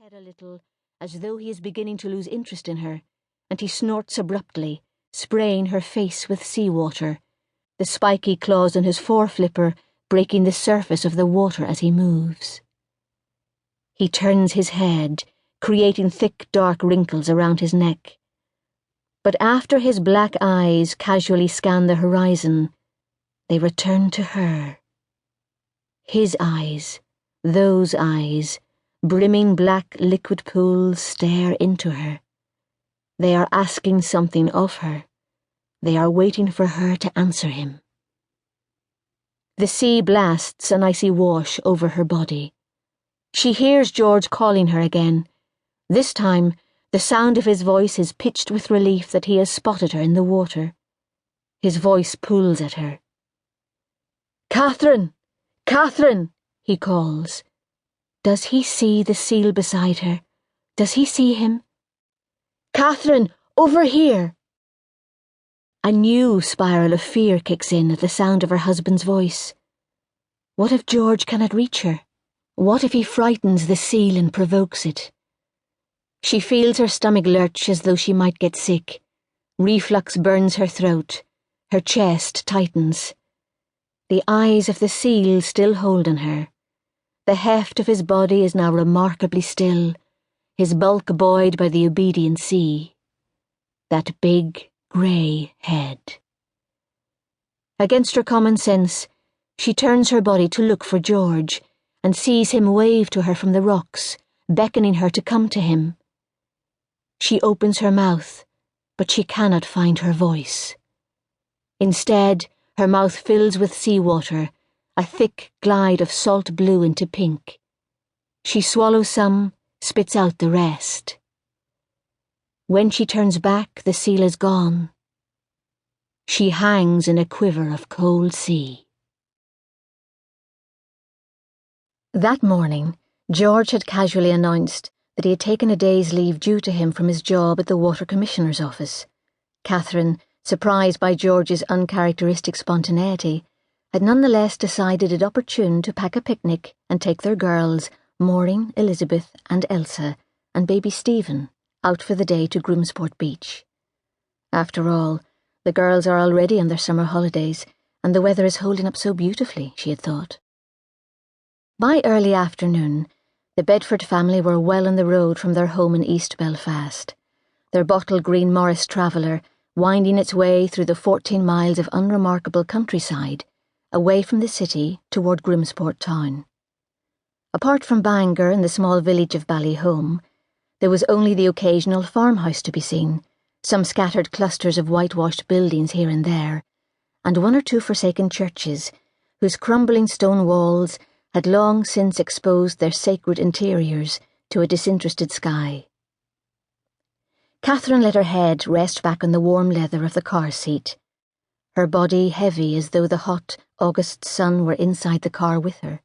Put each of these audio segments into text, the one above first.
head a little, as though he is beginning to lose interest in her, and he snorts abruptly, spraying her face with seawater, the spiky claws on his foreflipper breaking the surface of the water as he moves. He turns his head, creating thick dark wrinkles around his neck. But after his black eyes casually scan the horizon, they return to her. His eyes, those eyes, brimming black liquid pools stare into her. They are asking something of her. They are waiting for her to answer him. The sea blasts an icy wash over her body. She hears George calling her again. This time, the sound of his voice is pitched with relief that he has spotted her in the water. His voice pulls at her. "Katherine! Katherine!" he calls. Does he see the seal beside her? Does he see him? "Katherine, over here!" A new spiral of fear kicks in at the sound of her husband's voice. What if George cannot reach her? What if he frightens the seal and provokes it? She feels her stomach lurch as though she might get sick. Reflux burns her throat. Her chest tightens. The eyes of the seal still hold on her. The heft of his body is now remarkably still, his bulk buoyed by the obedient sea. That big, grey head. Against her common sense, she turns her body to look for George and sees him wave to her from the rocks, beckoning her to come to him. She opens her mouth, but she cannot find her voice. Instead, her mouth fills with seawater, a thick glide of salt blue into pink. She swallows some, spits out the rest. When she turns back, the seal is gone. She hangs in a quiver of cold sea. That morning, George had casually announced that he had taken a day's leave due to him from his job at the Water Commissioner's office. Katherine, surprised by George's uncharacteristic spontaneity, had nonetheless decided it opportune to pack a picnic and take their girls, Maureen, Elizabeth, and Elsa, and baby Stephen, out for the day to Grimsport Beach. After all, the girls are already on their summer holidays, and the weather is holding up so beautifully, she had thought. By early afternoon, the Bedford family were well on the road from their home in East Belfast, their bottle green Morris Traveller winding its way through the 14 miles of unremarkable countryside, away from the city toward Grimsport town. Apart from Bangor and the small village of Ballyholme, there was only the occasional farmhouse to be seen, some scattered clusters of whitewashed buildings here and there, and one or two forsaken churches, whose crumbling stone walls had long since exposed their sacred interiors to a disinterested sky. Katherine let her head rest back on the warm leather of the car seat, her body heavy as though the hot August sun were inside the car with her.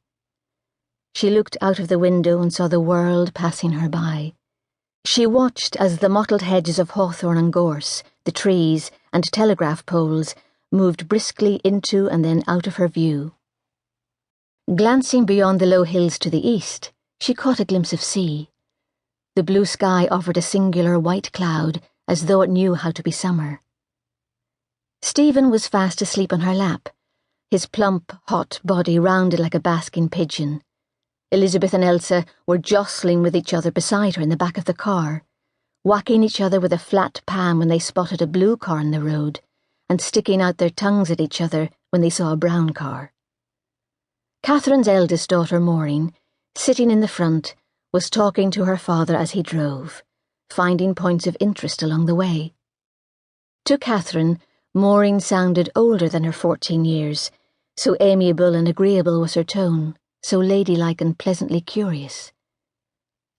She looked out of the window and saw the world passing her by. She watched as the mottled hedges of hawthorn and gorse, the trees, and telegraph poles moved briskly into and then out of her view. Glancing beyond the low hills to the east, she caught a glimpse of sea. The blue sky offered a singular white cloud, as though it knew how to be summer. Stephen was fast asleep on her lap, his plump, hot body rounded like a basking pigeon. Elizabeth and Elsa were jostling with each other beside her in the back of the car, whacking each other with a flat palm when they spotted a blue car on the road, and sticking out their tongues at each other when they saw a brown car. Katherine's eldest daughter, Maureen, sitting in the front, was talking to her father as he drove, finding points of interest along the way. To Katherine, Maureen sounded older than her 14 years, so amiable and agreeable was her tone, so ladylike and pleasantly curious.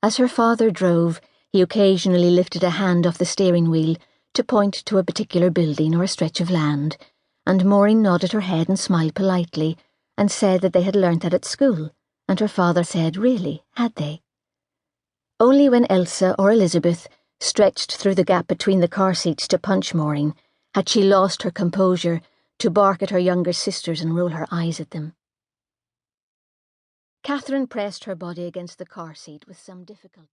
As her father drove, he occasionally lifted a hand off the steering wheel to point to a particular building or a stretch of land, and Maureen nodded her head and smiled politely, and said that they had learnt that at school, and her father said, really, had they? Only when Elsa or Elizabeth stretched through the gap between the car seats to punch Maureen had she lost her composure to bark at her younger sisters and roll her eyes at them. Katherine pressed her body against the car seat with some difficulty.